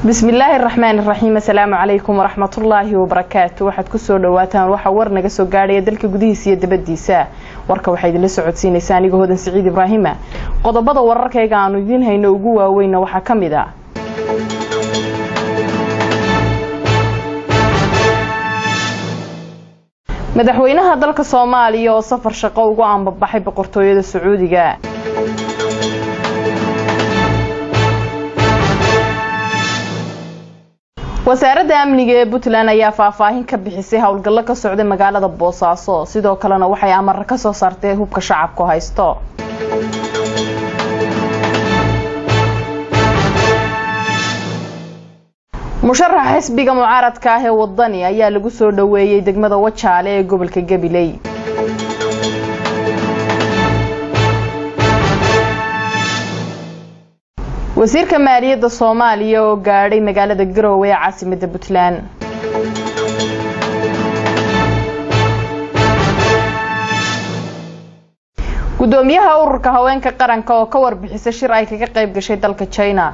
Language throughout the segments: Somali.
بسم الله الرحمن الرحيم. السلام عليكم ورحمة الله وبركاته. waxaad ku soo dhawaataan waxa war naga soo gaadhay dalka gudihiisa iyo dibadiisa. Warka waxa idin la socodsiinaysaa aniga Hoodan Saciid Ibraahim. Qodobada wararkayga aanu idin hayno ugu waaweyn waxa kamid ah madaxweynaha dalka Soomaaliya oo safar shaqo ugu aanbabaxay boqortooyada Sacuudiga. wasaaradda amniga ee Puntland ayaa faahfaahin ka bixisay hawlgallo ka socda magaalada Boosaaso, sidoo kalena waxay amar ka soo saartay hubka shacabku haysto. musharaxa xisbiga mucaaradka ah ee wadani ayaa lagu soo dhaweeyay degmada Wajaale ee gobolka Gabiley. wasiirka maaliyadda Soomaaliya oo gaadhay magaalada Garowe ee caasimadda Puntland. gudoomiyaha ururka haweenka qaranka oo ka warbixisay shir ay kaga qayb gashay dalka China.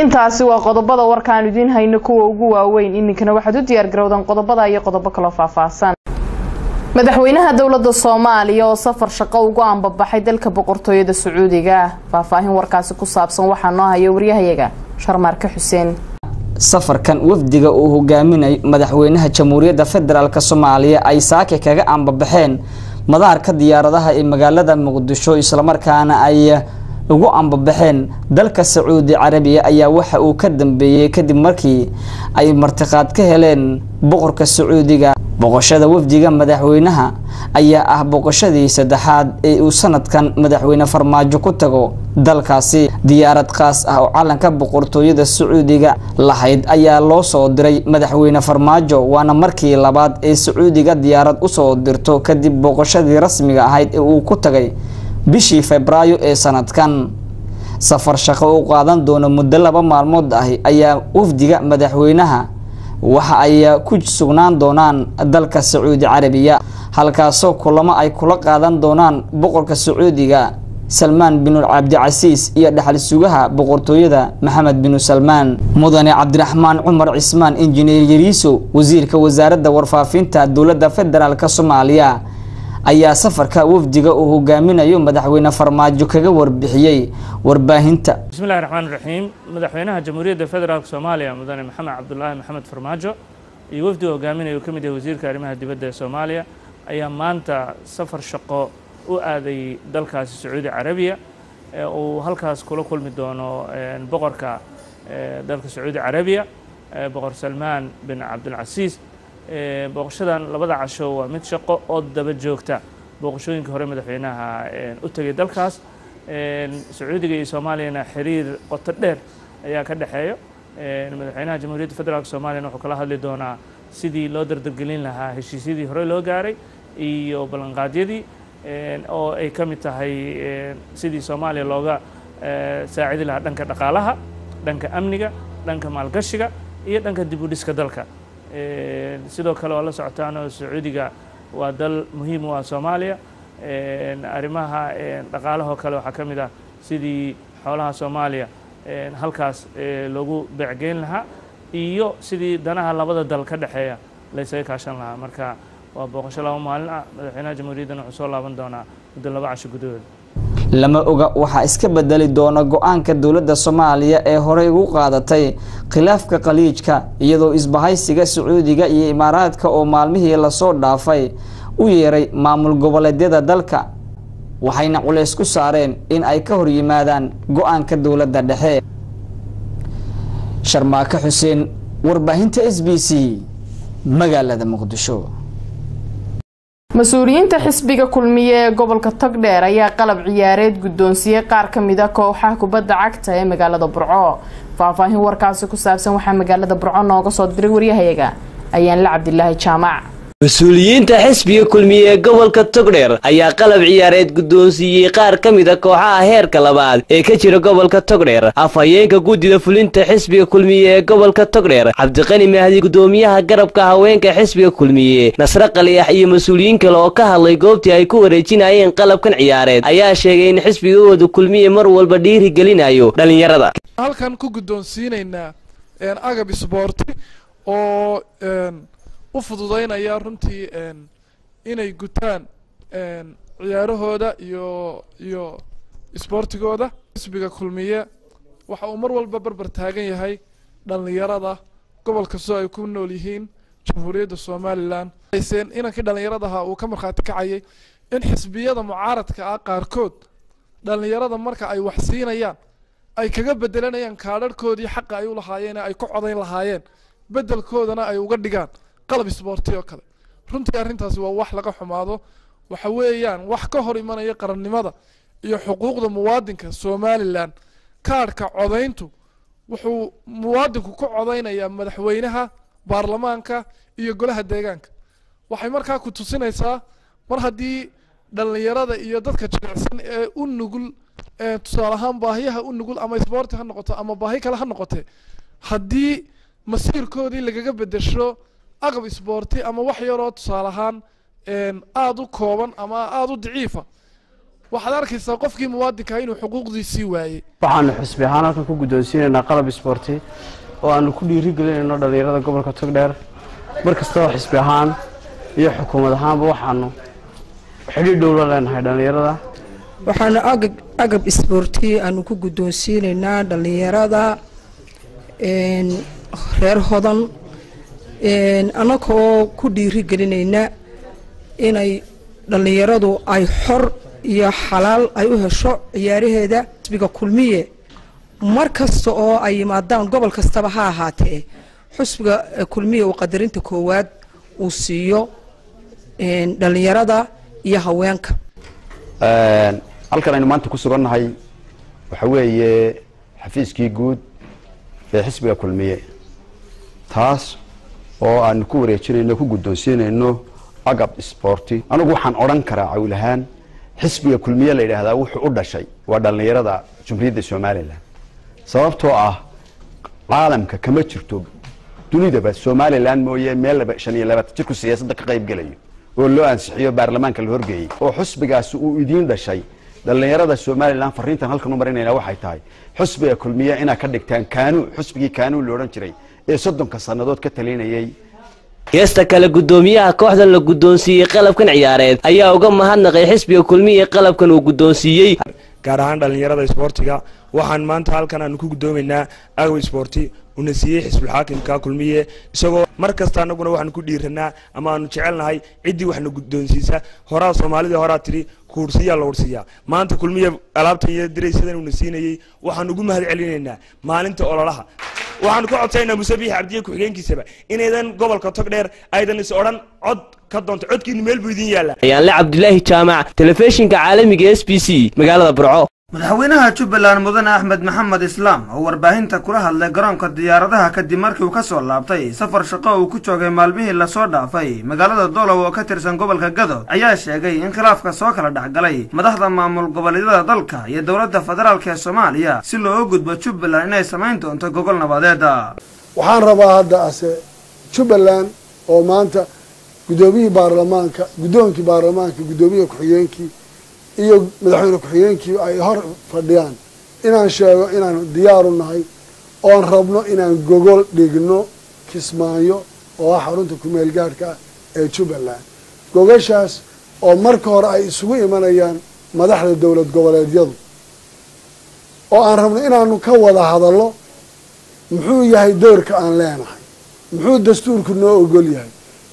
intaasi waa qodobada warkaan idin hayno kuwa ugu waaweyn. iminkana waxaad u diyaar garowdaan qodobada iyo qodobo kale faahfaahsan. madaxweynaha dawladda Soomaaliya oo safar shaqo ugu aanbabaxay dalka boqortooyada Sacuudiga. faahfaahin warkaasi ku saabsan waxa noo hayo wariyahayaga Sharmaarka Xuseen. safarkan wafdiga uu hogaaminay madaxweynaha Jamhuuriyadda Federaalka Soomaaliya ay saaka kaga aanbabaxeen madaarka diyaaradaha ee magaalada Muqdisho isla markaana ay ugu aanbabaxeen dalka Sacuudi Carabiya ayaa waxa uu ka dambeeyay kadib markii ay martiqaad ka heleen boqorka Sacuudiga. boqoshada wafdiga madaxweynaha ayaa ah boqoshadii saddexaad ee uu sanadkan madaxweyne Farmaajo ku tago dalkaasi. diyaarad qaas ah oo calanka boqortooyada Sacuudiga lahayd ayaa loo soo diray madaxweyne Farmaajo, waana markii labaad ee Sacuudiga diyaarad u soo dirto kadib boqoshadii rasmiga ahayd ee uu ku tagay bishii Febraayo ee sanadkan. safar shaqo u qaadan doona muddo 2 maalmood ah ayaa wafdiga madaxweynaha waxa ay ku sugnaan doonaan dalka Sacuudi Carabiya, halkaasoo kulamo ay kula qaadan doonaan boqorka Sacuudiga Salman bin Abdulaziz iyo dhaxal sugaha boqortooyada Maxamed bin Salman. mudane Cabdiraxmaan Cumar Cismaan Injineer Yariiso, wasiirka wasaaradda warfaafinta dawladda Federaalka Soomaaliya, ayaa safarka wafdiga uu hogaaminayo madaxweyne Farmaajo kaga warbixiyay warbaahinta. bismillaahir rahmaanir rahiim. madaxweynaha Jamhuuriyadda Federaalka Soomaaliya mudane Maxamed Cabdullaahi Maxamed Farmaajo iyo wafdiga hogaaminayo kamid yahay wasiirka arrimaha dibadda ee Soomaaliya ayaa maanta safar shaqo u aaday dalkaasi Sacuudi Carabiya oo halkaas kula kulmi doono boqorka dalka Sacuudi Carabiya boqor Salman bin Abdulaziz. boqoshadan labada casho waa mid shaqo oo daba joogta boqoshooyinka hore madaxweynaha u tagay dalkaas. Sacuudiga iyo Soomaaliyana xiriir qoto dheer ayaa ka dhaxeeyo. madaxweynaha Jamhuuriyadda Federaalka Soomaaliya wuxuu kala hadli doonaa sidii loo dardargelin lahaa heshiisyadii hore loo gaaray iyo ballanqaadyadii oo ay ka mid tahay sidii Soomaaliya looga saacidi lahaa dhanka dhaqaalaha, dhanka amniga, dhanka maalgashiga iyo dhanka dib u dhiska dalka. sidoo kale oo la socotaan oo Sacuudiga waa dal muhiim u ah Soomaaliya. arrimaha dhaqaalaha kale waxa kamid ah sidii xoolaha Soomaaliya halkaas loogu beecgeyn lahaa iyo sidii danaha labada dal ka dhaxeeya la isaga kaashan lahaa. marka waa boqosho 2 maalin ah. madaxweynaha jamhuuriyadda wuxuu soo laaban doonaa muddo 2 casho gudahood. lama oga waxa iska bedeli doona go'aanka dawladda Soomaaliya ee hore ugu qaadatay khilaafka qaliijka, iyadoo isbahaysiga Sacuudiga iyo Imaaraadka oo maalmihii la soo dhaafay u yeeray maamul goboleedyada dalka, waxayna culays ku saareen in ay ka hor yimaadaan go'aanka dawladda dhexe. Sharmaarka Xuseen, warbaahinta SBC, magaalada Muqdisho. mas-uuliyiinta xisbiga kulmiye ee gobolka Togdheer ayaa qalab ciyaareed guddoonsiye qaar ka mid ah kooxaha kubadda cagta ee magaalada Burco. faahfaahin warkaasi ku saabsan waxa magaalada Burco nooga soo diray wariyahayaga ayaan la Cabdilaahi Jaamac. mas-uuliyiinta xisbiga kulmiye ee gobolka Togdheer ayaa qalab ciyaareed guddoonsiiyey qaar ka mid ah kooxaha heerka labaad ee ka jira gobolka Togdheer. Afhayeenka guddida fulinta xisbiga kulmiye ee gobolka Togdheer Cabdiqani Mahdi, gudoomiyaha garabka haweenka xisbiga kulmiye Nasra Qaliyax iyo mas'uuliyiin kale oo ka hadlay goobtii ay ku wareejinayeen qalabkan ciyaareed ayaa sheegay in xisbigooda kulmiye mar walba dhiiri gelinayo dhalinyarada. halkan ku guddoonsiinayna agab sport oo u fududeynaya runtii inay gutaan ciyaarahooda iyo sportigooda. xisbiga kulmiye waxa uu mar walba barbar taagan yahay dhalinyarada gobolka soo ay ku nool yihiin jamhuuriyadda Soomaaliland. inankii dhalinyaradaha uu ka markhaati kacayay in xisbiyada mucaaradka ah qaarkood dhalinyarada marka ay wax siinayaan ay kaga bedelanayaan kaadhadhkoodii xaqa ay u lahaayeen ay ku codayn lahaayeen bedelkoodana ay uga dhigaan qalab isboorti oo kale. runtii arrintaasi waa wax laga xumaado. waxa weeyaan wax ka hor imanaya qarannimada iyo xuquuqda muwaadinka Soomaaliland. kaadhka codayntu wuxuu muwaadinku ku codaynayaa madaxweynaha, baarlamaanka iyo golaha deegaanka. waxay markaa ku tusinaysaa mar haddii dhalinyarada iyo dadka jilicsan ee u nugul tusaale ahaan baahiyaha u nugul ama isboorti ha noqoto ama baahi kale ha noqotee, haddii masiirkoodii lagaga bedesho agab isboorti ama wax yaroo tusaale ahaan aad u kooban ama aad u daciifa, waxaad arkaysaa qofkii muwaadinka inuu xuquuqdiisii waayay. waxaanu xisbi ahaan halkan ku guddoonsiinaynaa qalab isboorti oo aanu ku dhiirigelinayno dhalinyarada gobolka Togdheer. markastoo xisbi ahaan iyo xukuumad ahaanba waxaanu xidhiidh dhow la leenahay dhalinyarada. waxaanu agab isboorti aanu ku guddoonsiinaynaa dhalinyarada reer Hodan anagoo ku dhiirigelinayna inay dhalinyaradu ay xor iyo xalaal ay u hesho ciyaaraheeda. xisbiga kulmiye markasta oo ay yimaadaan gobol kastaba ha ahaatee xisbiga kulmiye uu qadarinta koowaad uu siiyo dhalinyarada iyo haweenka. halkan aynu maanta ku sugannahay waxa weeye xafiiskii guud ee xisbiga kulmiye, taas oo aan ku wareejinayno ku guddoonsiinayno agab sporti. anigu waxaan odhan karaa cawlahaan xisbiga kulmiye la yiraahdaa wuxuu u dhashay waa dhalinyarada Jamhuuriyadda Soomaaliland. sababtoo ah caalamka kama jirto dunidaba Soomaaliland mooyee meel 25 jirku siyaasadda ka qayb galayo oo loo ansixiyo baarlamaanka la horgeeyay oo xisbigaas uu idin dhashay. dhalinyarada Soomaaliland fariintan halkan u marinayna waxay tahay xisbiga kulmiye inay ka dhigtaan xisbigii kaanu la oran jiray ee 30 sanadood ka talinayay. geesta kale gudoomiyaha kooxdan la guddoonsiiyey qalabkan ciyaareed ayaa uga mahadnaqay xisbiga kulmiye qalabkan uu guddoonsiiyey. gaar ahaan dhalinyarada isboortiga waxaan maanta halkan aanu ku guddoomaynaa agab isboorti una siiyey xisbul xaakimka kulmiye, isagoo markasta anaguna waxaanu ku dhiiranaa ama aanu jecelnahay ciddii waxna guddoonsiisa. horaa Soomaalida horaa tiri kuursiyaa la warsiyaa. maanta kulmiye alaabtan iyo diraysadan una siinayay waxaan ugu mahad celinaynaa maalinta ololaha. waxaan ku codsaynaa Musabiix Cabdiye ku-xigeenkiisaba inaydan gobolka Togdheer aydan is odhan cod ka doonto codkiina meel buu idin yaala. Ayaanle Cabdulaahi Jaamac, telefishinka caalamiga SBC magaalada Burco. madaxweynaha Jubbaland Mudane Axmed Maxamed Islaam oo warbaahinta kula hadlay garoonka diyaaradaha kadib markii uu ka soo laabtay safar shaqo uu ku joogay maalmihii la soo dhaafay magaalada Doolow oo ka tirsan gobolka Gado, ayaa sheegay in khilaafka soo kala dhaxgalay madaxda maamul goboleedyada dalka iyo dawladda federaalka ee Soomaaliya si loo gudbo Jubbaland inay samayn doonto gobol nabadeed. waxaan rabaa hadda Jubbaland oo maanta gudoomiyaha baarlamaanka, gudoomiyaha ku-xigeenkii iyo madaxweyne ku-xigeenkii ay hor fadhiyaan inaan sheego inaan diyaar u nahay oo rabno inaan gogol dhigno Kismaayo oo ah xarunta ku meel gaarka ee Jubbaland. gogashaas oo marka hore ay isugu imanayaan madaxda dawlad goboleedyadu oo aan rabno inaanu ka wada hadallo muxuu yahay doorka aan leenahay, muxuu dastuurku noo ogol yahay,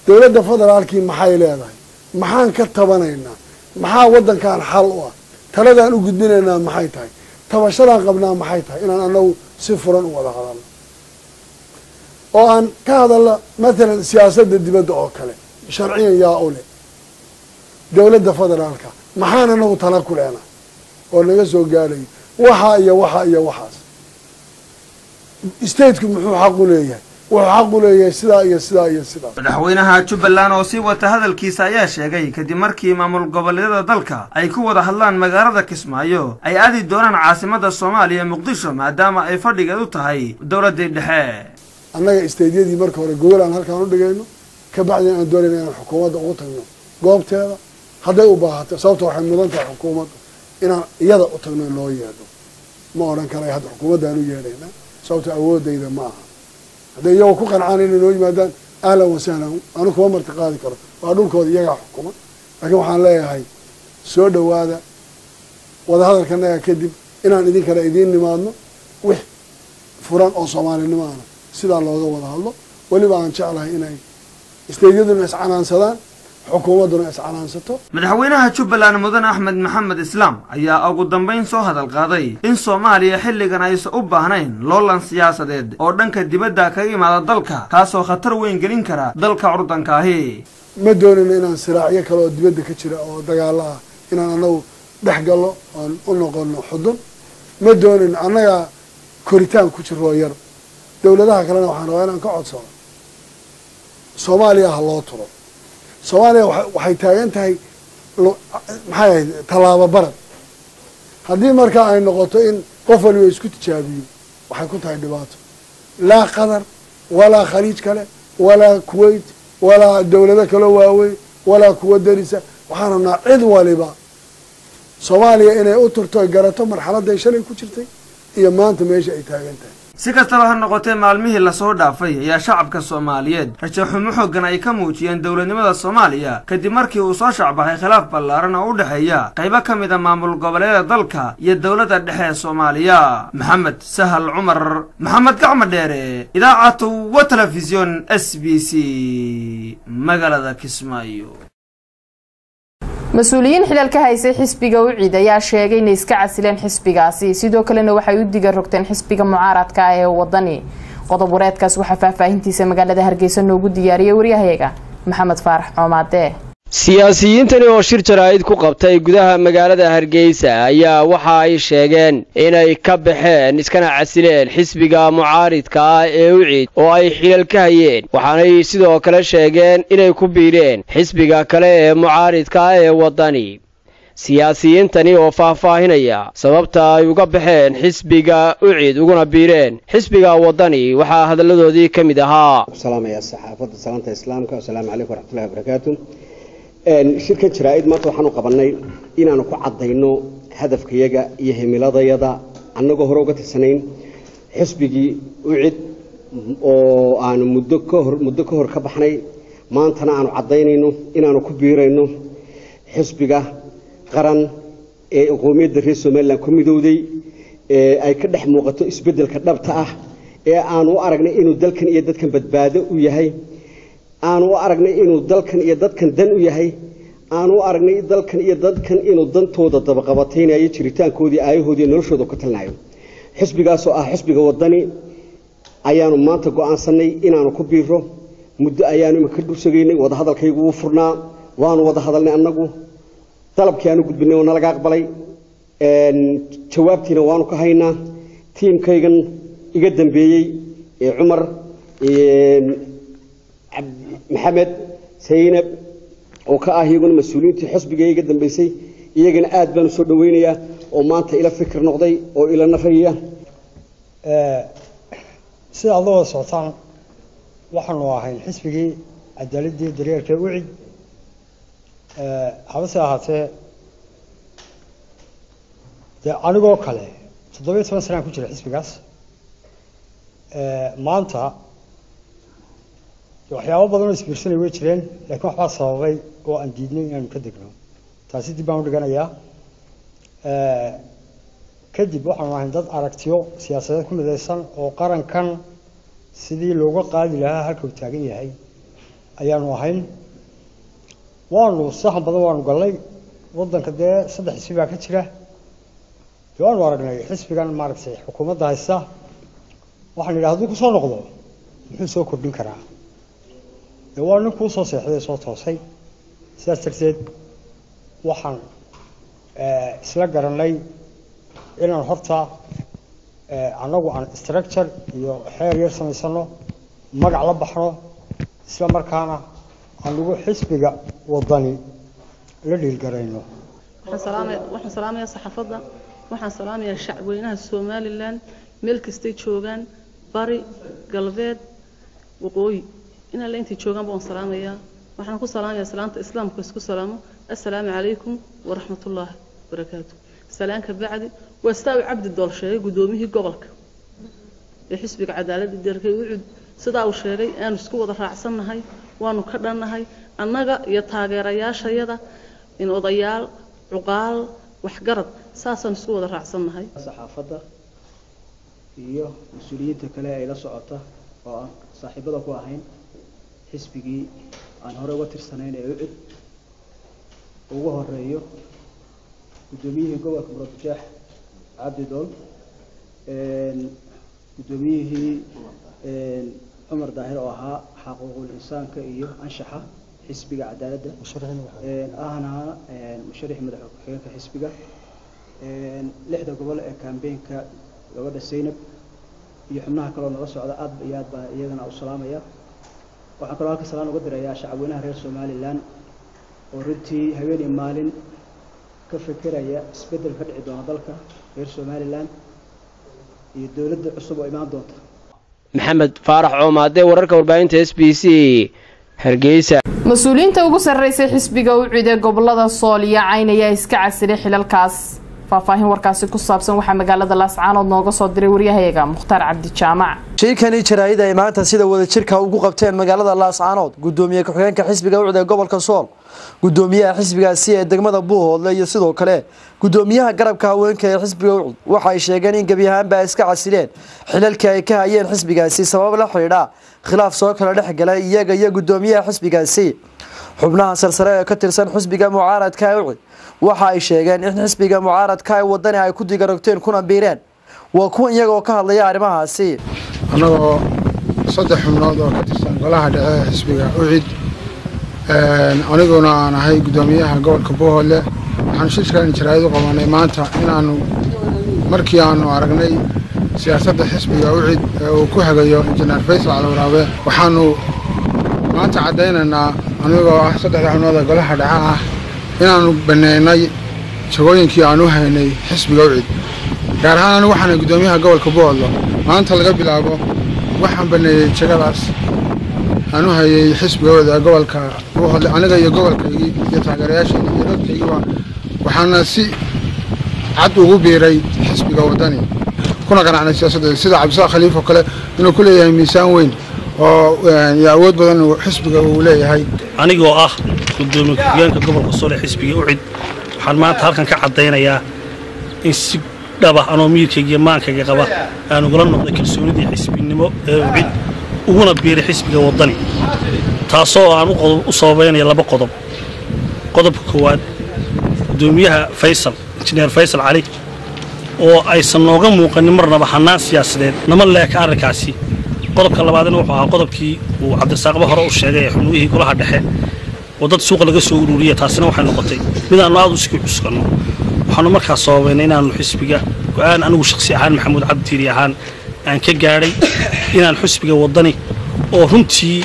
dawladda federaalkii maxay leedahay, maxaan ka tabanaynaa, maxaa waddankan xal u ah, taladaan u gudbinaynaa maxay tahay, tabashadaan qabnaa maxay tahay, inaan anagu si furan u wada hadalno oo aan ka hadalno. maalan siyaasadda dibadda oo kale sharciyan yaa u leh dawladda federaalka, maxaan anagu tala ku leenahay oo naga soo gaarayo waxaa iyo waxaas. stateku muxuu xaq u leeyahay, wuxuu xaq u leeyahay sidaa iyo sidaa iyo sidaa. madaxweynaha Jubbaland oo sii wata hadalkiisa ayaa sheegay kadib markii maamul goboleedyada dalka ay ku wada hadlaan magaalada Kismaayo ay aadi doonaan caasimadda Soomaaliya Muqdisho maadaama ay fadhigeed u tahay dowladda dhexe. annaga isteediyadii marka hore gobol aan halkaan u dhigayno ka bacdina aan doonayno inaan xukuumadda ugu tagno goobteeda hadday u baahato sababtoo waxay mudan tahay xukuumadda inaan iyada u tagno loo yeedho ma odhan karay hadda xukuumadda aan u yeedhaynaa sababtoo awoodayda ma aha hadday iyagoo ku qancaan inay noo yimaadaan ahlan wasahlan anu kuma marti qaadi karo waa dhulkooda iyagaa xukuma laakiin waxaan leeyahay soo dhowaada wadahadalkanaga kadib inaan idinkana idiin nimaadno wix furan oo soomaalinimo ahna sidaa looga wada hadlo weliba aan jeclahay inay isteedyaduna iscanaansadaan xukuumadduna iscanaansato. madaxweynaha Jubbaland Mudane Axmed Maxamed Islaam ayaa ugu dambeyn soo hadal qaaday in Soomaaliya xilligan aysan u baahnayn loolan siyaasadeed oo dhanka dibadda kaga yimaada dalka kaasoo khatar weyn gelin kara dalka curdanka ahi. ma doonayno inaan siraacyo kale oo dibadda ka jira oo dagaalo ah inaan annagu dhex gallo oon u noqono xudun ma doonayno annaga koritaan ku jiro yar dowladaha kalena waxaan rabaa inaan ka codsano Soomaaliya ha loo turo. Soomaaliya waxay taagan tahay maxay ahayd tallaabo barad haddii markaa ay noqoto in qof waliba isku tijaabiyo waxay ku tahay dhibaato laa qatar walaa khaliij kale walaa kuwait walaa dowlado kale waaweyn walaa kuwa darisa waxaan rabnaa cid waliba Soomaaliya inay u turto garato marxaladda shalay ku jirtay iyo maanta meesha ay taagan tahay. si kastaba ha noqotee maalmihii la soo dhaafay ayaa shacabka Soomaaliyeed rajo xumo xooggan ay ka muujiyeen dowladnimada Soomaaliya kadib markii uu soo shacbahay khilaaf ballaaran oo u dhaxeeya qaybo ka mid ah maamul goboleedyada dalka iyo dowladda dhexe ee Soomaaliya. Maxamed Sahal Cumar Maxamed Gacmo Dheere idaacatu wa telefisyon SBC magaalada Kismaayo. mas-uuliyiin xilalka haysay xisbiga u ciid ayaa sheegay inay iska casileen xisbigaasi sidoo kalena waxay u diga rogteen xisbiga mucaaradka ah ee wadani. qodob wareedkaas waxaa faahfaahintiisa magaalada Hargeysa noogu diyaariyay waryahayaga Maxamed Faarax Coomaade. siyaasiyiintani oo shir jaraa'id ku qabtay gudaha magaalada Hargeysa ayaa waxa ay sheegeen inay ka baxeen iskana casileen xisbiga mucaaradka ah ee u ciid oo ay xilal ka hayeen waxaanay sidoo kale sheegeen inay ku biireen xisbiga kale ee mucaaradka ah ee wadani. siyaasiyiintani oo faahfaahinaya sababta ay uga baxeen xisbiga u ciid uguna biireen xisbiga wadani waxaa hadaladoodii ka mid ahaa. salaamaya saxaafadda salaanta islaamka assalaamu calaykum waraxmatullaahi wabarakaatuh. shirkan jaraa'id maanta waxaanu qabanay inaanu ku cadayno hadafkayaga iyo himiladayada annagoo hore uga tirsanayn xisbigii u cid oo aanu muddo ka hor ka baxnay maantana aanu cadaynayno inaanu ku biirayno xisbiga qaran ee qowmiyadda reer Soomaaliland ku midowday ee ay ka dhex muuqato isbeddelka dhabta ah ee aanu u aragnay inuu dalkan iyo dadkan badbaado u yahay aanu u aragnay inuu dalkan iyo dadkan dan u yahay aanu u aragnay dalkan iyo dadkan inuu dantooda dabaqabateynayo jiritaankoodii aayahoodii noloshooda ku talnayo xisbigaas oo ah xisbiga wadani ayaanu maanta go'aansanay inaanu ku biiro muddo ayaanu imika dhursageynay wada hadalkaygu uu furnaa waanu wada hadalnay annagu dalabkii aanu gudbinay oo nalaga aqbalay jawaabtiina waanu ka haynaa tiimkaygan iga dambeeyey ee Cumar maxamed Saynab oo ka ah iyaguna mas'uuliyiintii xisbiga iga dambeysay iyagana aad baan soo dhaweynayaa oo maanta ila fikir noqday oo ila nafriya sida adoo socotaan waxaanu ahayn xisbigii cadaaladii daryeelka u cid habase ahaatee anigoo kale 17 sano ku jira xisbigaas maanta waxyaabo badan oo isbiirsanay way jireen laakiin waxba sababay oo aan diidnay inaan ka degno taasi dib baan u dhiganayaa kadib waxaan ahayn dad aragtiyo siyaasadeed ku midaysan oo qarankan sidii looga qaadi lahaa halka uu taagan yahay ayaanu ahayn waanu saxan badan waanu galnay wadanka dee 3 xisbi baa ka jira waanu aragnay xisbigan maaragtay xukuumadda haysta waxaan idhaahdo ku soo noqdo muxuu soo kordhin karaa waa nin ku soo seexday soo toosay sidaas darteed waxaan isla garanay inaan horta anagu aan structure iyo xeer yar samaysano magac la baxno isla markaana aan lagu xisbiga wadani la dhiilgarayno waxaan salaamayaa saxaafadda waxaan salaamayaa shacabweynaha Soomaaliland meel kasta joogan bari galbeed waqooyi inaa la intii joogan baan salaamayaa waxaan ku salaamayaa salaanta islaamka isku salaamo assalaamu calaykum wa rahmatullaahi wa barakaatuh salaanka bacdi واستاوي عبد الدولشي قدوميه gobolka ee xisbiga cadaaladda deerkay wuxuu sidaa uu sheegay aan isku wada raacsanahay waanu ka dhannahay annaga iyo taageerayaashayada in odayaal cuqaal wax garad saasan isku wada raacsanahay saxaafadda iyo mas'uuliyiinta kale ay la socota oo saaxiibada ku ahayn xisbigii aan hore uga tirsanayn ee ugu horeeyo gudoomiyaha gobolka Muradjah عبد دول قدوميه عمر داهر أوها حقوق الإنسان كأيه أنشحة حسبي عدالة أنا مشرح مدحوك حياك حسبي لحظة قبل كامبين كلغة السينب يحمناها كلون رسو على أب ياد يدنا أو سلامة يا وحكرا لك سلام وقدر يا شعبنا رئيس سومالي لان وردتي هويني مالين كفكرة يا سبدل فرع دون ذلك غير Somaliland iyo dawladda cusub oo imaan doonta Maxamed Faarax Coomaade wararka warbaahinta SBC Hargeysa mas'uuliyiinta ugu sarreysay xisbiga u ciiday gobolada Sool iyo Cayn ayaa iska casilay xilalkaas faahfaahin warkaasi ku saabsan waxa magaalada Laascaanood nooga soo diray wariyahayaga Mukhtaar Cabdi Jaamac shirkani jaraa'id ay maanta sida wada jirka ugu qabteen magaalada Laascaanood gudoomiye ku-xigeenka xisbiga u ciiday gobolka Sool gudoomiyaha xisbigaasi ee degmada Buuhoodle iyo sidoo kale gudoomiyaha garabka haweenka ee xisbiga ucid waxa ay sheegeen in gabi ahaanba iska casileen xilalka ay ka hayeen xisbigaasi sabab la xiriira khilaaf soo kala dhaxgalay iyaga iyo gudoomiyaha xisbigaasi xubnaha salsare ee ka tirsan xisbiga mucaaradka ucid waxa ay sheegeen in xisbiga mucaaradka ay wadani ay ku digarogteen kuna biireen waa kuwan iyaga oo ka hadlaya arrimahaasi anagoo saddex xubnood oo ka tirsan golaha dhexe xisbiga ucid aniguna aan ahay gudoomiyaha gobolka Buuhoodle waxaan shirkan jaraa'id u qabanay maanta inaanu markii aanu aragnay siyaasadda xisbiga ucid oo ku hagayo injineer Faysal Calwaraabe waxaanu maanta cadeynaynaa anigoo ah saddex xubnood oo golaha dhexe ah inaanu baneynay shaqooyinkii aanu haynay xisbiga ucid gaar ahaan waxaan gudoomiyaha gobolka Buuhoodle maanta laga bilaabo waxaan baneeyay shaqadaas أنا هاي حسب جودة قبل كروح أنا جاي قبل كي يتعاقرياش يرد كي وحنا سي عدو بيري حسب جوداني كنا كان عن السياسة سيد عبد السلام خليفة وكله إنه كل يوم ميسان وين يعود بدن حسب جولة هاي أنا جو قدوم كيان قبل قصور حسب جوعد حرمات هالكن كعدينا يا إنس دبا أنا مير كي جمان كي جبا أنا قلنا نقدر كل سوني دي حسب النمو وعد وهنا بير حسب وطني تاسو aan u soobeynay laba qodob qodobka koowaad gudoomiyaha Faysal injineer Faysal Cali oo aysan nooga muuqanin marnaba xanaan siyaasadeed nama leeka arrinkaasi qodobka labaadna wuxuu ahaa qodobkii uu Cabdisaaqba hore u sheegay xubnihii golaha dhexe wadad suuq laga soo ururiyay taasina waxay noqotay mid aan aad u isku cuskanno waxaanu markaa soobeynay inaanu xisbiga go'aan anigu shakhsi ahaan Maxamuud Cabdi ahaan aan ka gaaray inaan xisbiga wadani oo runtii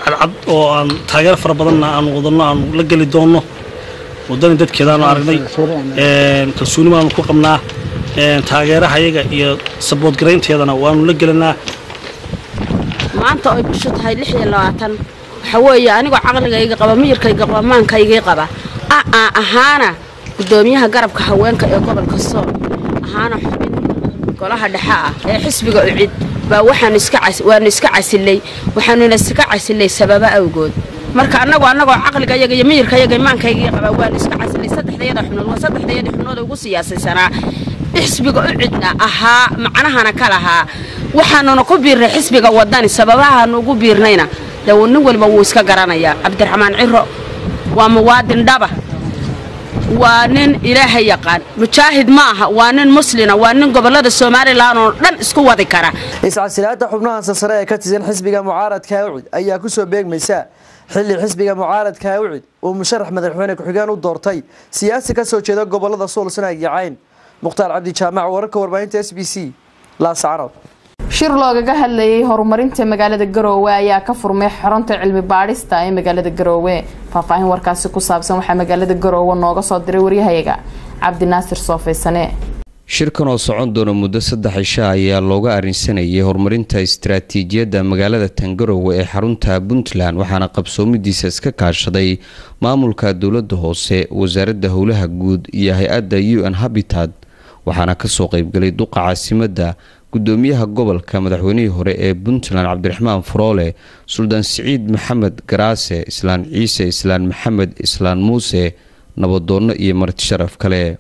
cadcad oo aan taageero fara badan aan wadano aan la gali doono wadani dadkeeda aan aragnay kalsooni aan ku qabnaa taageeraha iyaga iyo support gareynteedana waanu la galanaa maanta ay bisho tahay 26 waxa weeye anigoo caqligayga qaba miyirkayga qaba maankayga qaba ahaana gudoomiyaha garabka haweenka ee gobolka Sool ahaana xubin golaha dhexe ee xisbiga ucid baa waxaan iska casilay waxaanuna iska casilay sababa awgood marka anagoo caqligayaga iyo miyirkayaga maankayga qaba waan iska casilay saddexdeeda xubnood ugu siyaasaysanaa xisbiga ucidna ahaa macnahana kala ahaa waxaanuna ku biirnay xisbiga wadani sababaha ugu biirnayna nin walba wuu iska garanayaa Cabdiraxmaan Ciro waa muwaadin dhaba waa nin ilaahay yaqaan mujaahid ma aha waa nin muslina waa nin gobolada Soomaaliland oo dhan isku wadi kara iscasilaadda xubnaha sare ee ka tirsan xisbiga mucaaradka ucid ayaa ku soo beegmaysa xilli xisbiga mucaaradka ucid oo musharax madaxweyne ku-xigeen u doortay siyaasi ka soo jeeda gobolada Sool Sanaag iyo Cayn Mukhtaar Cabdi Jaamac wararka warbaahinta SBC Laascaanood shir loogaga hadlayay horumarinta magaalada Garowe ayaa ka furmay xarunta cilmi baadhista ee magaalada Garowe. Faahfaahin warkaasi ku saabsan waxa magaalada Garowe nooga soo diray wariyahayaga Cabdinaasir Soofeysane. shirkan oo socon doona muddo 3 cisho ayaa looga arinsanayay horumarinta istiraatiijiyadda magaalada Garowe ee xarunta Puntland waxaana qabsoomidiisa iska kaashaday maamulka dawladda hoose, wasaaradda howlaha guud iyo hay'adda UN Habitat. waxaana ka soo qayb galay duqa caasimadda gudoomiyaha gobolka madaxweynihii hore ee Puntland Cabdiraxmaan Froole, Suldaan Siciid Maxamed Garaase, Islaan Ciise, Islaan Maxamed, Islaan Muuse, nabadoonno iyo marti sharaf kale.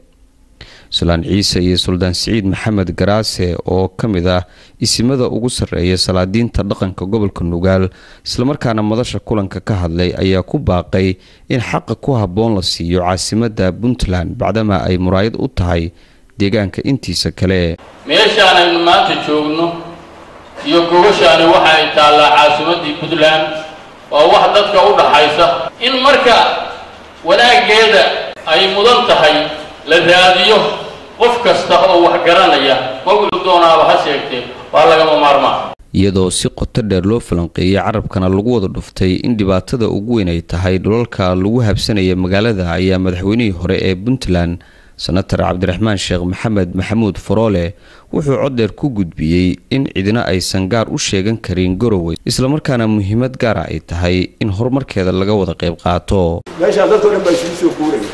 Islaan Ciise iyo Suldaan Siciid Maxamed Garaase oo kamid ah isimada ugu sareeya salaadiinta dhaqanka gobolka Nugaal isla markaana madasha kulanka ka hadlay ayaa ku baaqay in xaq ku haboon la siiyo caasimadda Puntland bacdama ay muraayad u tahay deegaanka intiisa kale. meeshaan aynu maanta joogno iyo gobashaani waxa ay taallaa caasimaddii Puntland oo wax dadka u dhaxaysa in marka wanaageeda ay mudan tahay la raadiyo qof kasta oo wax garanaya wuxuu doonaaba ha sheegtee waa laga maarmaa. iyadoo si qoto dheer loo falanqeeyay carabkana lagu wada dhuftay in dhibaatada ugu weyn ay tahay dhulalka lagu habsanaya magaalada ayaa madaxweynihii hore ee Puntland Senator Cabdiraxmaan Sheekh Maxamed Maxamuud Froole wuxuu cod dheer ku gudbiyay in cidina aysan gaar u sheegan karin Garowe isla markaana muhiimad gaar ah ay tahay in horumarkeeda laga wada qayb qaato. meesha dadku dhan bay soo guurayaan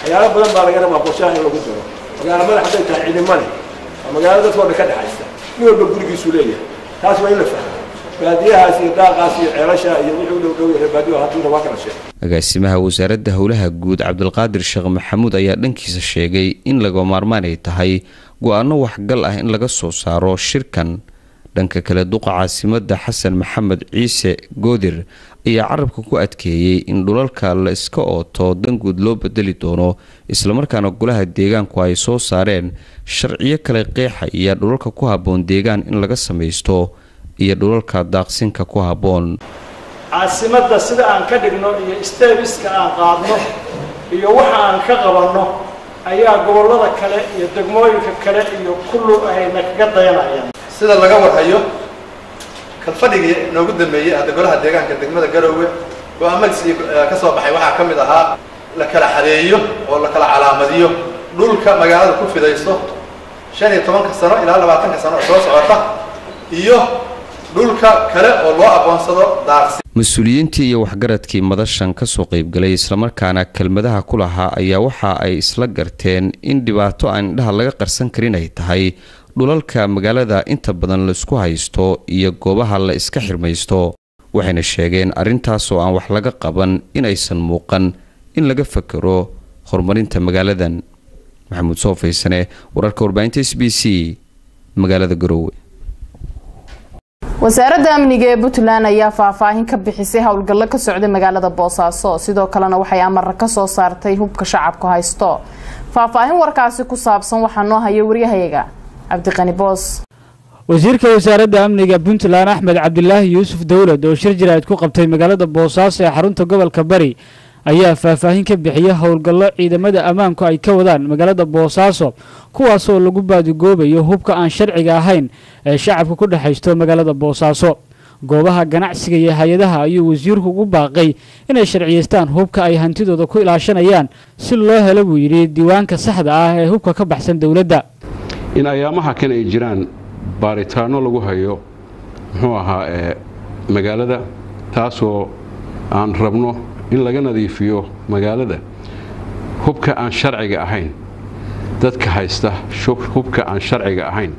waxyaalo badan baa laga rabaa qorshaha in lagu daro magaalada madaxda tahay ciidamada magaalada dadku ka dhaxaysta nin walba gurigiisu leeyahay taas waa in la fahmo baadiyahaas iyo daaqaas iyo ceelasha iyo wixii u dhow yahay baadiyaha hadda waa kala sheegay. agaasimaha wasaaradda howlaha guud Cabdulqaadir Sheekh Maxamuud ayaa dhankiisa sheegay in laga maarmaan ay tahay go'aano waxgal ah in laga soo saaro shirkan. dhanka kale duqa caasimadda Xasan Maxamed Ciise Goodir ayaa carabka ku adkeeyay in dhulalka la iska ooto danguud loo bedeli doono isla markaana golaha deegaanku ay soo saareen sharciyo kale qeexa iyo dhulalka ku haboon deegaan in laga sameeysto iyo dhulalka daaqsinka ku haboon. caasimadda sida aan ka dhigno iyo steebiska aan qaadno iyo waxa aan ka qabanno ayaa gobollada kale iyo degmooyinka kale iyo kullu ayna kaga dayanayaan. sida laga warhayo kalfadhigii noogu dambeeyay hadda golaha deegaanka degmada Garowe go'aamadii ka soo baxay waxaa ka mid ahaa la kala xareeyo oo la kala calaamadiyo dhulka magaalada ku fidayso 15 sano ilaa 20 sano soo socota iyo dhulka kale oo loo aqoonsado daaqsi. mas-uuliyiintii iyo waxgaradkii madashan ka soo qayb galay isla markaana kelmadaha ku lahaa ayaa waxa ay isla garteen in dhibaato aan indhaha laga qarsan karin ay tahay dhulalka magaalada inta badan la isku haysto iyo goobaha la iska xirmaysto. waxayna sheegeen arrintaas oo aan wax laga qaban in aysan muuqan in laga fakaro horumarinta magaaladan. Maxamuud Soofeysane, wararka warbaahinta SBC, magaalada Garowe. wasaaradda amniga ee Puntland ayaa faahfaahin ka bixisay howlgallo ka socday magaalada Boosaaso sidoo kalena waxay amar ka soo saartay hubka shacabku haysto. faahfaahin warkaasi ku saabsan waxa noo haya wariyahayaga Cabdiqani Boos. wasiirka wasaaradda amniga Puntland Axmed Cabdilaahi Yuusuf Dawlad oo shir jiraad ku qabtay magaalada Boosaaso ee xarunta gobolka Bari ayaa faahfaahin ka bixiyay howlgallo ciidamada ammaanku ay ka wadaan magaalada Boosaaso kuwaas oo lagu baadigoobayo hubka aan sharciga ahayn ee shacabka ku dhaxaysto magaalada Boosaaso. goobaha ganacsiga iyo hay'adaha ayuu wasiirku ugu baaqay inay sharciyeystaan hubka ay hantidooda ku ilaashanayaan si loo helo buu yiri diiwaanka saxda ah ee hubka ka baxsan dawladda. in ayaamaha kan ay jiraan baaritaano lagu hayo muxuu ahaa magaalada taasoo aan rabno in laga nadiifiyo magaalada hubka aan sharciga ahayn dadka haysta hubka aan sharciga ahayn.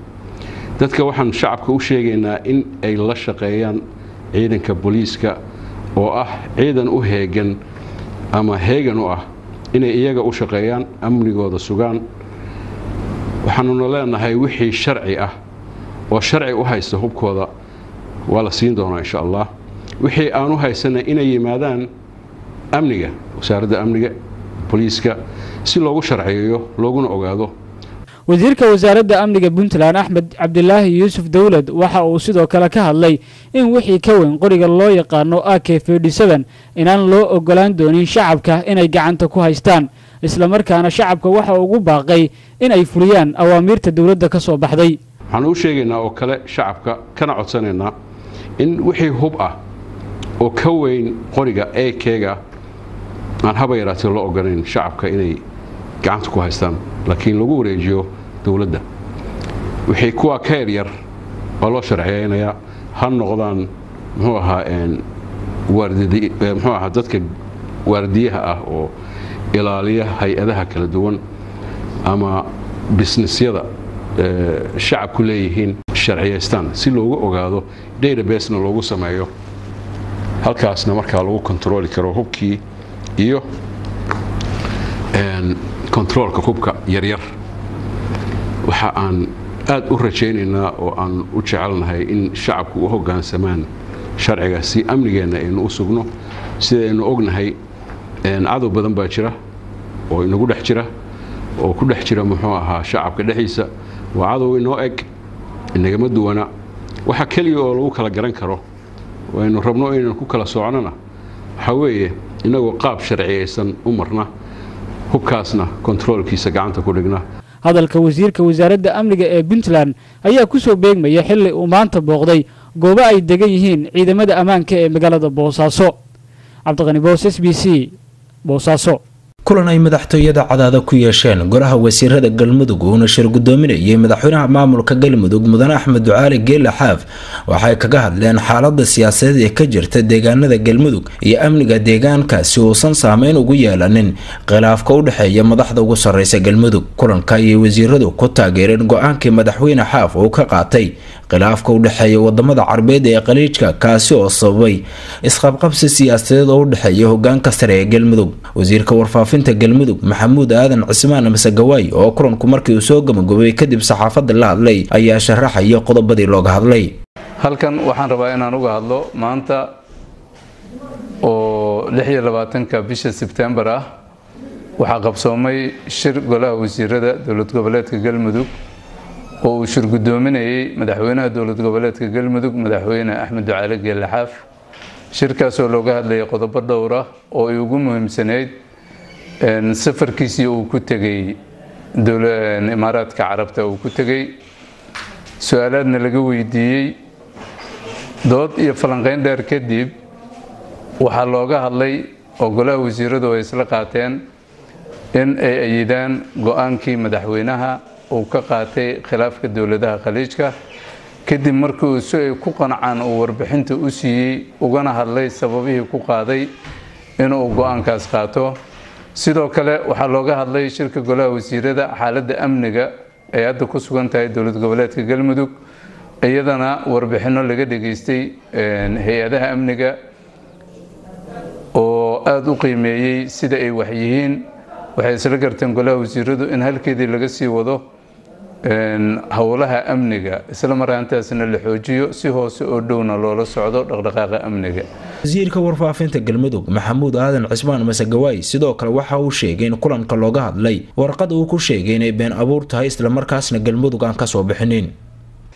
dadka waxaan shacabka u sheegaynaa in ay la shaqeeyaan ciidanka booliiska oo ah ciidan u heegan ama heegan u ah inay iyaga u shaqeeyaan amnigooda sugaan. waxaanuna leenahay wixii sharci ah oo sharci u haysta hubkooda waa la siin doonaa insha Allah. wixii aan u haysanay inay yimaadaan amniga wasaaradda amniga booliiska si loogu sharciyeeyo looguna ogaado. wasiirka wasaaradda amniga Puntland Axmed Cabdilaahi Yuusuf Dawlad waxa uu sidoo kale ka hadlay in wixii ka weyn qoriga loo yaqaano AK47 inaan loo ogolaan doonin shacabka inay gacanta ku haystaan isla markaana shacabka waxa uu ugu baaqay in ay fuliyaan awaamirta dawladda ka soo baxday. waxaan u sheegaynaa oo kale shacabka kana codsanaynaa in wixii hub ah oo ka weyn qoriga AK-ga aan haba yaraatee loo ogolayn shacabka inay gacanta ku haystaan laakiin lagu wareejiyo dowladda wixii kuwa ka yar oo loo sharciyeynayaa ha noqdaan muxuu ahaa dadka waardiyaha ah oo ilaaliya hay-adaha kala duwan ama businessyada shacabku leeyihiin sharciyeystaan si loogu ogaado database-na loogu sameeyo halkaasna markaa lagu kontrooli karo hubkii iyo kontroolka hubka yaryar waxa aan aad u rajaynaynaa oo aan u jecelnahay in shacabku u hoggaansamaan sharciga si amnigeenna aynu u sugno sidaynu ognahay cadow badan baa jira oo inagu dhex jira oo ku dhex jira muxuu ahaa shacabka dhexdiisa waa cadow inoo eg inagama duwana waxa keliya oo lagu kala garan karo waynu rabno inaynu ku kala soconana waxaa weeye inagoo qaab sharciyeysan u marna hubkaasna kontroolkiisa gacanta ku dhigna hadalka wasiirka wasaaradda amniga ee Puntland ayaa ku soo beegmaya xilli uu maanta booqday goobo ay degan yihiin ciidamada ammaanka ee magaalada Boosaaso Cabdiqani Boos SBC Boosaaso kulan ay madaxtooyada cadaada ku yeesheen golaha wasiirada galmudug oo shir gudoominayay madaxweynaha maamulka galmudug mudane Axmed Ducaale Geele Xaaf waxay kaga hadleen xaaladda siyaasadeed ee ka jirta deegaanada galmudug iyo amniga deegaanka si uusan saameyn ugu yeelanin khilaafka u dhaxeeya madaxda ugu sareysa galmudug kulanka ay wasiiradu ku taageereen go'aankii madaxweyne Xaaf oo ka qaatay khilaafka u dhaxeeya wadamada Carbeed ee qaliijka kaasi oo sababay isqabqabsi siyaasadeed oo u dhaxeeya hoggaanka sare ee galmudug wasiirka warfaafinta galmudug Maxamuud Aadan Cismaan Masagawaay oo kulanku markii uu soo gabagabay kadib saxaafadda la hadlay ayaa sharaxaya qodobadii looga hadlay halkan waxaan rabaa inaan uga hadlo maanta oo 26ka bisha September ah waxaa qabsoomay shir golaha wasiirada dowlad goboleedka galmudug oo uu shir gudoominayay madaxweynaha dowlad goboleedka galmudug madaxweyne Axmed Ducaale Geele Xaaf shirkaas oo looga hadlayay qodobo dhowr ah oo ay ugu muhiimsaneyd safarkiisii uu ku tagay dowladda Imaaraadka Carabta uu ku tagay su'aalaadna laga weydiiyay dood iyo falanqeyn dheer kadib waxaa looga hadlay oo golaha wasiiradu ay isla qaateen in ay ayidaan go'aankii madaxweynaha uu ka qaatay khilaafka dowladaha khaliijka kadib markii uu si ay ku qancaan uu warbixinta u siiyay ugana hadlay sababihii ku qaaday inuu go'aankaas qaato sidoo kale waxaa looga hadlay shirka golaha wasiirada xaaladda amniga ee hadda ku sugan tahay dowlad goboleedka galmudug iyadana warbixino laga dhageystay hay-adaha amniga oo aad u qiimeeyay sida ay wax yihiin waxay isla garteen golaha wasiiradu in halkeedii laga sii wado howlaha amniga isla markaantaasna la xoojiyo si hoose oo dhowna loola socdo dhaqdhaqaaqa amniga wasiirka warfaafinta galmudug Maxamuud Aadan Cismaan Masagawaay sidoo kale waxa uu sheegay in kulanka looga hadlay warqad uu ku sheegay inay been abuur tahay isla markaasna galmudug aan ka soo bixinin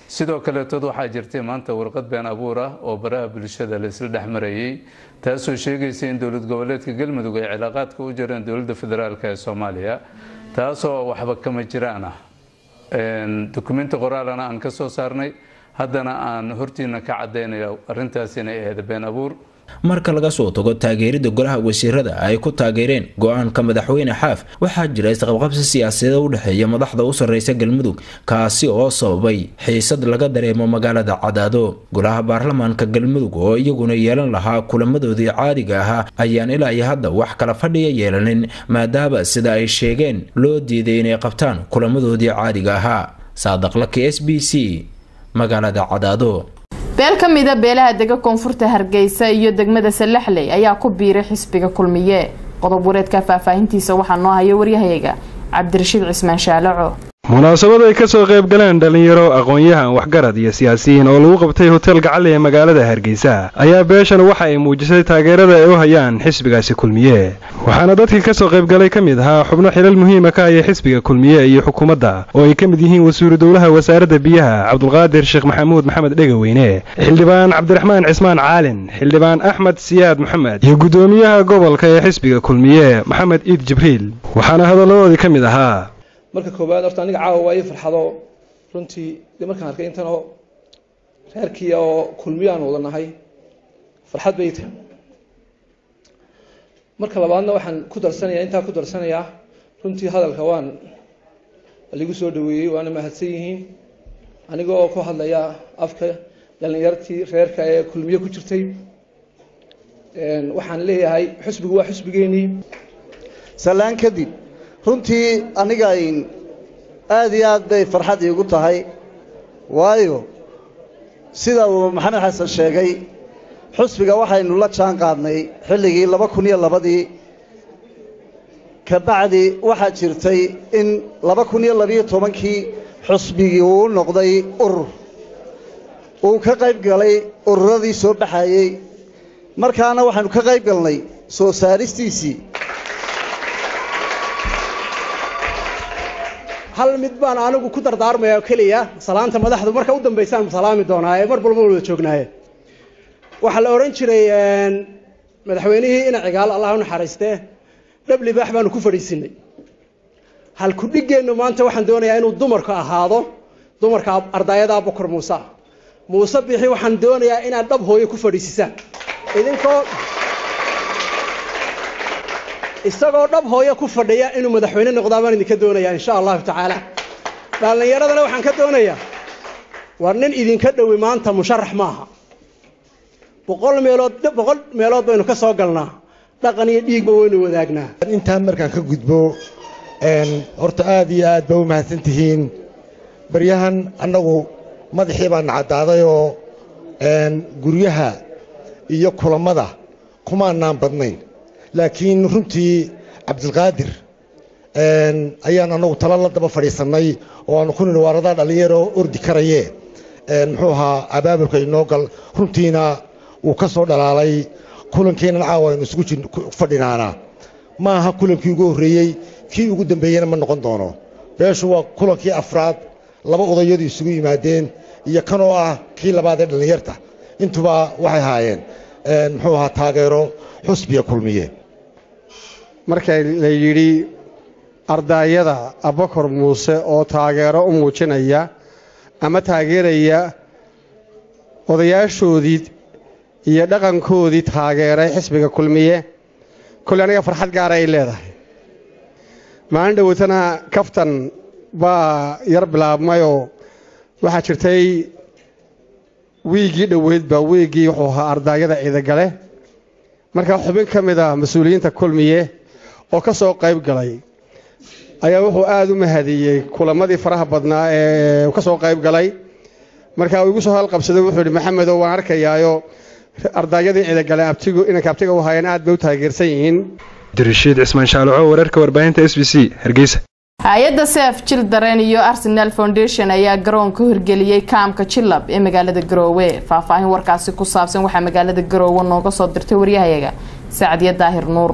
sidoo kale tad waxaa jirtay maanta warqad been abuur ah oo baraha bulshada la isla dhexmarayay taasoo sheegaysa in dowlad goboleedka galmudug ay cilaaqaadka u jireen dowladda federaalka ee Soomaaliya taasoo waxba kama jiraan ah dokumenti qoraalana aan ka soo saarnay haddana aan hortiina ka cadeynayo arrintaas inay ahayd been abuur marka laga soo tago taageerida golaha wasiirada ay ku taageereen go'aanka madaxweyne Xaaf waxaa jira isqabqabsi siyaasadeed u dhaxeeya madaxda u sareysa galmudug kaasi oo sababay xiisad laga dareemo magaalada Cadaado golaha baarlamaanka galmudug oo iyaguna yeelan lahaa kulamadoodii caadiga ahaa ayaan ilaa iyo hadda wax kala fadhiya yeelanin maadaama sida ay sheegeen loo diiday inay qabtaan kulamadoodii caadiga ahaa Saadaq Laki SBC magaalada Cadaado beel ka mid ah beelaha dega koonfurta Hargeysa iyo degmada Salaxley ayaa ku biiray xisbiga kulmiye qodob wareedka faahfaahintiisa waxaa noo hayo waryahayaga Cabdirashiid Cismaan Shaalaco munaasabad ay ka soo qayb galeen dhalinyaro aqoon-yahan waxgarad iyo siyaasiyiin oo lagu qabtay hotel Gacal ee magaalada Hargeysa ayaa beeshan waxa ay muujisay taageerada ay u hayaan xisbigaasi kulmiye waxaana dadkii ka soo qayb galay kamid ahaa xubno xilal muhiim ah ka ah xisbiga kulmiye iyo xukuumadda oo ay kamid yihiin wasiir dowlaha wasaaradda biyaha Cabdulqaadir Sheekh Maxamuud Maxamed Dhegaweyne xildhibaan Cabdiraxmaan Cismaan Caalin xildhibaan Axmed Siyaad Maxamed iyo gudoomiyaha gobolka ee xisbiga kulmiye Maxamed Iid Jibriil waxaana hadaladoodii kamid ahaa marka koobaad horta aniga caawa waa ii farxado runtii de markaan arkay intan oo reerkii oo kulmiyo aan wada nahay farxad bay tahay marka labaadna waxaan ku darsanayaa intaa ku darsanayaa runtii hadalka waan lagu soo dhaweeyey waana mahadsan yihiin aniga oo ku hadlaya afka dhalinyartii reerka ee kulmiyo ku jirtay waxaan leeyahay xusbigu waa xusbigeenii salaan kadib runtii aniga aad iyo aad bay farxad iigu tahay waayo sida uu maxamed xasan sheegay xusbiga waxaynu la jaan qaadnay xilligii 2002 ka bacdi waxaa jirtay in 2012kii xusbigii uu noqday urur uu ka qayb galay ururadii soo baxayay markaana waxaanu ka qayb galnay soo saaristiisii hal mid baan anigu ku dardaarmaya kaliya salaanta madaxdu marka u dambeysaan salaami doonaa mar walba wada joognaaye waxa la oran jiray madaxweynihii ina cigaal Allah u naxariistee dhabli baax baanu ku fadhiisinay hal ku dhigeenno maanta waxaan doonayaa inuu dumarka ahaado dumarka ardayada Bokor Muuse bixi waxaan doonayaa inaad dhab hooyo ku fadhiisisaan idinkoo isagoo dhab hooyo ku fadhiya inuu madaxweyne noqdo baan idinka doonayaa insha Allah tacaala dhalinyaradana waxaan ka doonayaa war nin idinka dhawi maanta musharax maaha 100 meelood baynu ka soo galnaa dhaqan iyo dhiig ba waynu wadaagnaa inta markaan ka gudbo horta aad iyo aad baa u mahadsantihiin baryahan annagu madaxii baan cadaaday oo guryaha iyo kulamada kumaanaan badnayn laakiin runtii Cabdulqaadir ayaan anagu tala la daba fadhiisanay oo aan ku nirwaarada dhalinyaro ordi karaye muxuu ahaa abaabulka inoo gal runtiina uu ka soo dhalaalay kulankeena caawa aynu isugu fadhinaana ma aha kulankii ugu horreeyey kii ugu dambeeyana ma noqon doono beeshu waa kulankii afraad laba odayadu isugu yimaadeen iyo kan oo ah kii labaad ee dhalinyarta intuba waxay haayeen muxuu ahaa taageero xusbiga kulmiye markay la yidhi ardayada Abubakar Muuse oo taageero u muujinaya ama taageeraya odayaashoodii iyo dhaqankoodii taageeray xisbiga kulmiye kulli aniga farxad gaar ay leedahay maalin dhawatana kaftan baa yar bilaabmayoo waxaa jirtay wiigii dhoweyd baa wiigii wuxuu ahaa ardayada ciidagale markaa xubin ka mid ah mas-uuliyiinta kulmiye oo ka soo qayb galay ayaa wuxuu aad u mahadiyey kulamadii faraha badnaa ee ka soo qayb galay markaa uu igu soo halqabsaday wuxuu yidhi maxamedow waan arkayaayo ardayadii ciidagale inanka abtiga u hayeen aad bay u taageersan yihiin Dirishiid Cismaan Shaaloco wararka warbaahinta SBC Hargeysa hay'adda Save Children iyo Arsenal Foundation ayaa garoonka hirgeliyay kaamka Chilab ee magaalada Garowe faahfaahin warkaasi ku saabsan waxa magaalada Garowe nooga soo dirtay wariyahayaga Saacadiya Daahir Nuur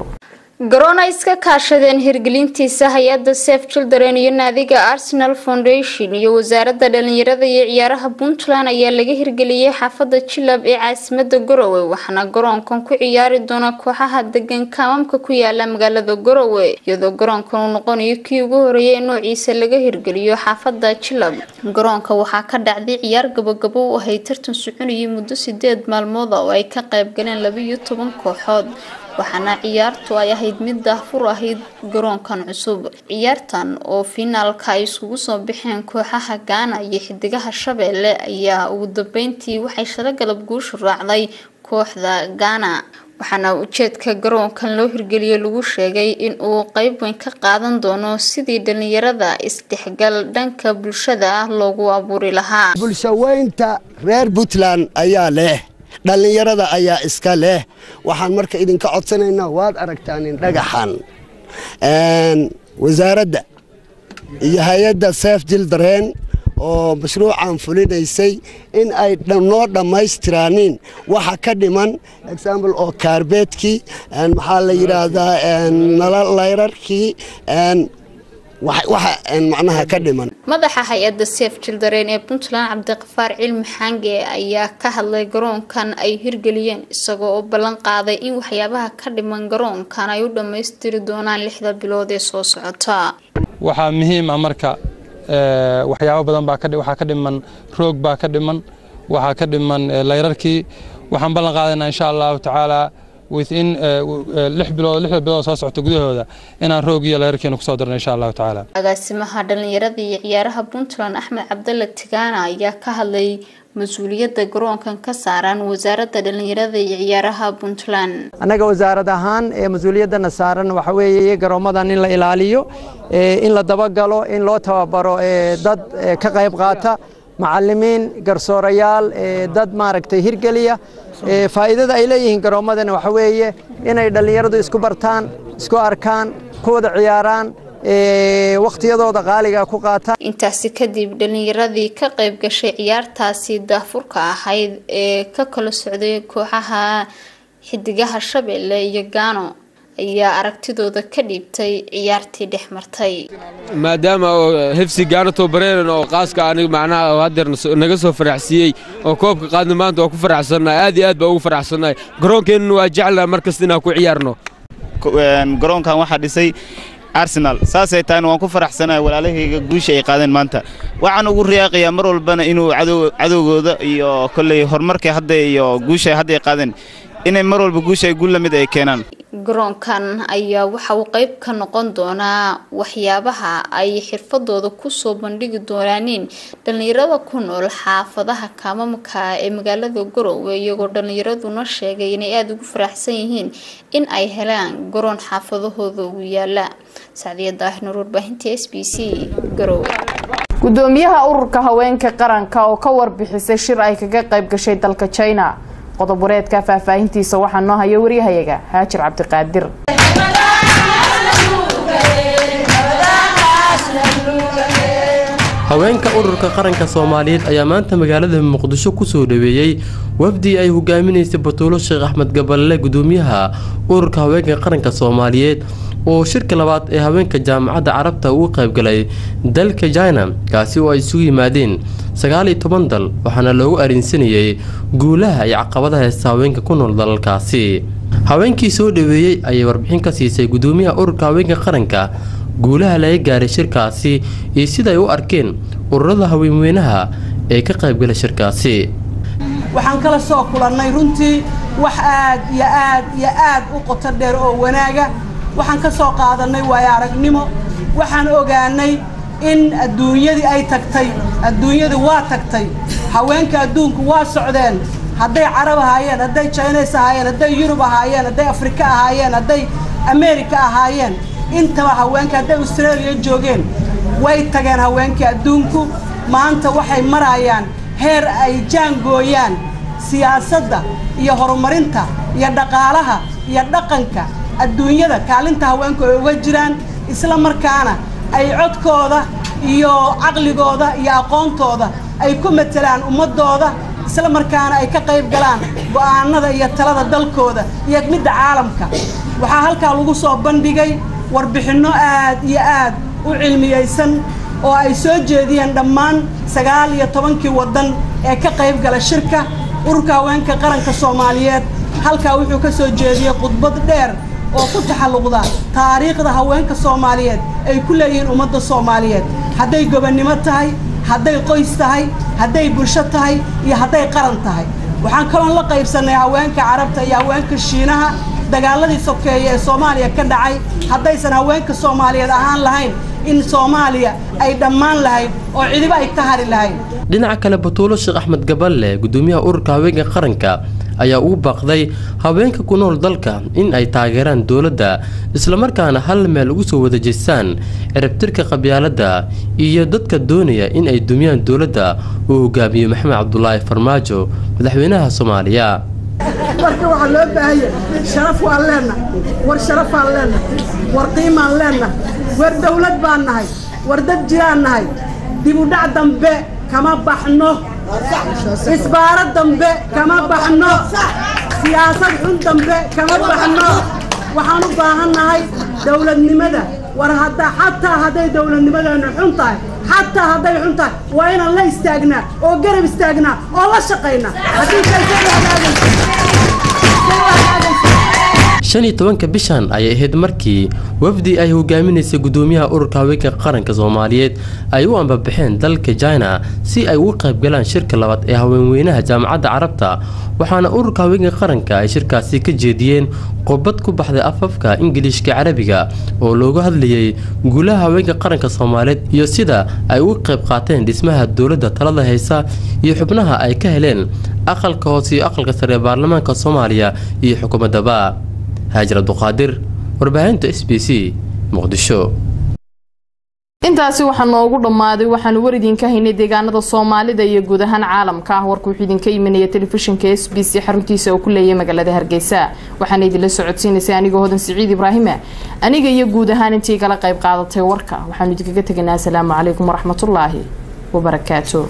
garoon ay iska kaashadeen hirgelintiisa hay'adda Save Children iyo naadiga Arsenal Foundation iyo wasaaradda dhalinyarada iyo ciyaaraha Puntland ayaa laga hirgeliyay xaafadda Chilab ee caasimadda Garowe waxaana garoonkan ku ciyaari doona kooxaha degan kaamamka ku yaala magaalada Garowe iyadoo garoonkan uu noqonayo kii ugu horeeyay noociisa laga hirgeliyo xaafadda Chilab garoonka waxaa ka dhacday ciyaar gabagabo u ahay tartan soconayay muddo 8 maalmood oo ay ka qayb galeen 12 kooxood waxaana ciyaartu ay ahayd mid daahfur ahayd garoonkan cusub ciyaartan oo finaalka ay isugu soo bixeen kooxaha Ghana iyo xidigaha Shabeelle ayaa ugu dambeyntii waxay shala galab guusha raacday kooxda Ghana waxaana ujeedka garoonkan loo hirgeliyay lagu sheegay in uu qayb weyn ka qaadan doono sidii dhalinyarada isdhexgal dhanka bulshada loogu abuuri lahaa bulshaweynta reer Puntland ayaa leh dhalinyarada ayaa iska leh waxaan marka idinka codsanaynaa waad aragtaan in dhagaxan wasaaradda iyo hay'adda Save Children oo mashruucan fulinaysay in ay noo dhammaystiraaniin waxa ka dhiman example oo carpetki maxaa la yiraahdaa nalal layrarkii waxa macnaha ka dhiman madaxa hay'adda Save Children ee Puntland Cabdiqafaar Cilmi Xange ayaa ka hadlay garoonkan ay hirgeliyeen isagoo u ballan qaaday in waxyaabaha ka dhiman garoonkan ay u dhameystiri doonaan 6 bilood ee soo socota waxa muhiim ah marka waxyaabo badan baa waxaa ka dhiman roog baa ka dhiman waxaa ka dhiman layrarkii waxaan ballan qaadaynaa insha allahu tacaala within 6 bilood soo socota gudahooda inaan roog iyo layrarkeena kusoo darno insha allahu tacaala agaasimaha dhalinyarada iyo ciyaaraha Puntland Axmed Cabdulle Tigana ayaa ka hadlay mas'uuliyadda garoonkan ka saaran wasaaradda dhalinyarada iyo ciyaaraha Puntland anaga wasaarad ahaan mas'uuliyadana saaran waxa weeye garoomadan in la ilaaliyo in la dabagalo in loo tababaro dad ka qayb qaata macallimiin garsoorayaal dad maaragtay hirgeliya faa'iidada ay leeyihiin garoomadana waxa weeye inay dhalinyaradu isku bartaan isku arkaan ku wada ciyaaraan waqtiyadooda qaaliga ku qaataan intaasi kadib dhalinyaradii ka qayb gashay ciyaartaasi daafurka ahayd ee ka kala socday kooxaha xidigaha Shabeelle iyo Gaano ayaa aragtidooda ka dhiibtay ciyaartii dhexmartay maadaama hefsi Gaano Tobareeran oo qaaska aniga macnaha hadeer naga soo faraxsiyay oo koobka qaadna maanta oo ku faraxsanahay aad iyo aad baa ugu faraxsanahay garoonkeena waa jecelnahay markasta inaan ku ciyaarno garoonkan waxa dhisay Arsenal saasay tahay waan ku faraxsanahay walaalahayga guusha ay qaadeen maanta waxaan ugu riyaaqayaa mar walbana inuu cadowgooda iyo kulay horumarka hadda iyo guusha hadda ay qaadeen inay mar walba guusha ay guul lamid ay keenaan garoonkan ayaa waxa uu qayb ka noqon doonaa waxyaabaha ay xirfadooda ku soo bandhigi doonaan dhalinyarada ku nool xaafadaha kaamamka ee magaalada Garowe iyagoo dhalinyaraduna sheegay inay aad ugu faraxsan yihiin in ay helaan garoon xaafadahooda ugu yaala Saadiyada Nuur warbaahinta SBC Garowe gudoomiyaha ururka haweenka qaranka oo ka warbixisay shir ay kaga qayb gashay dalka China qodob wareedka faahfaahintiisa waxaa noo haya wariyahayaga Haajir Cabdiqaadir haweenka ururka qaranka Soomaaliyeed ayaa maanta magaalada Muqdisho ku soo dhaweeyay wafdi ay hogaaminaysay Batuulo Sheekh Axmed Gaballe gudoomiyaha ururka haweenka qaranka Soomaaliyeed oo shirka labaad ee haweenka jaamacadda Carabta uu qayb galay dalka China kaasi oo ay isugu yimaadeen 19 dal waxaana loogu arinsanayay guulaha iyo caqabadaha ee haweenka ku nool dalkaasi haweenkii soo dhaweeyay ay warbixin ka siisay gudoomiyaha ururka haweenka qaranka guulaha laga gaaray shirkaasi iyo sida ay u arkeen ururada haweenweynaha ee ka qayb galay shirkaasi waxaan kala soo kulannay runtii wax aad iyo aad u qoto dheer oo wanaaga waxaan ka soo qaadanay waayo aragnimo waxaan ogaanay in adduunyadii ay tagtay adduunyadu waa tagtay haweenka adduunku waa socdeen hadday Carab ahaayeen hadday Chinese ahaayeen hadday Yurub ahaayeen hadday Afrika ahaayeen hadday America ahaayeen intaba haweenka hadday Australia joogeen way tageen haweenka adduunku maanta waxay marayaan heer ay jaangooyaan siyaasadda iyo horumarinta iyo dhaqaalaha iyo dhaqanka adduunyada kaalinta haweenku ay uga jiraan isla markaana ay codkooda iyo aqligooda iyo aqoontooda ay ku metelaan ummadooda isla markaana ay ka qayb galaan go'aanada iyo talada dalkooda iyo midda caalamka waxaa halkaa lagu soo bandhigay warbixino aad iyo aad u cilmiyeysan oo ay soo jeediyeen dhammaan 19 wadan ee ka qayb gala shirka ururka haweenka qaranka Soomaaliyeed halkaa wuxuu ka soo jeediyay khudbad dheer oo ku taxalluqda taariikhda haweenka Soomaaliyeed ay ku leeyihiin ummadda Soomaaliyeed hadday gobonnimo tahay hadday qoys tahay hadday bulsho tahay iyo hadday qaran tahay waxaan kaloo la qaybsanay haweenka Carabta iyo haweenka Shiinaha dagaaladii sokeeye ee Soomaaliya ka dhacay haddaysan haweenka Soomaaliyeed ahaan lahayn in Soomaaliya ay dhammaan lahayd oo cidiba ay ka hari lahayd dhinaca kale Batuulo Sheekh Axmed Gaballe gudoomiyaha ururka haweenka qaranka ayaa u baaqday haweenka ku nool dalka in ay taageeraan dawladda isla markaana hal meel ugu soo wada jeestaan ciribtirka qabyaaladda iyo dadka doonaya in ay dumiyaan dawladda uu hogaamiyo Maxamed Cabdullaahi Farmaajo madaxweynaha Soomaaliya marka waxa loo baahay sharaf waa leena war sharaf aan leena war qiimo aan leena war dawlad baan nahay war dad jiraan nahay dib u dhac dambe kama baxno isbaara dambe kama baxno siyaasad xun dambe kama baxno waxaan u baahanahay dawladnimada war xataa hadday dawladnimadana xun tahay حتى هذا يحنتا وين الله يستاجنا أو قرب يستاجنا أو الله شقينا. 15 bishan ayay ahayd markii wafdi ay hogaaminaysay gudoomiyaha ururka haweenka qaranka Soomaaliyeed ay u ambabaxeen dalka China si ay uga qayb galaan shirka labaad ee haweenweynaha jaamacadda Carabta waxaana ururka haweenka qaranka ay shirkaasi ka jeediyeen qodbad ku baxday afafka Ingiriiska Carabiga oo looga hadlayay guulaha haweenka qaranka Soomaaliyeed iyo sida ay uga qayb qaateen dhismaha dawladda talada haysa iyo xubnaha ay ka heleen aqalka hoose iyo aqalka sare ee baarlamaanka Soomaaliya iyo xukuumadda هاجر عبد القادر warbaahinta SBC Muqdisho intaasi waxa noogu dhamaaday waxaan waridin ka haynay deegaanada Soomaalida iyo guud ahaan caalamka warku xidin ka imanaya telefishinka SBC xaruntiisa oo ku leeyahay magaalada Hargeysa waxaan idin la socodsiinayay aniga Hodan Saciid Ibraahim aniga iyo guud ahaan intii kala qayb qaadatay warka waxaan idinkaga tagnaa assalaamu calaykum waraxmatullaahi wa barakaatuh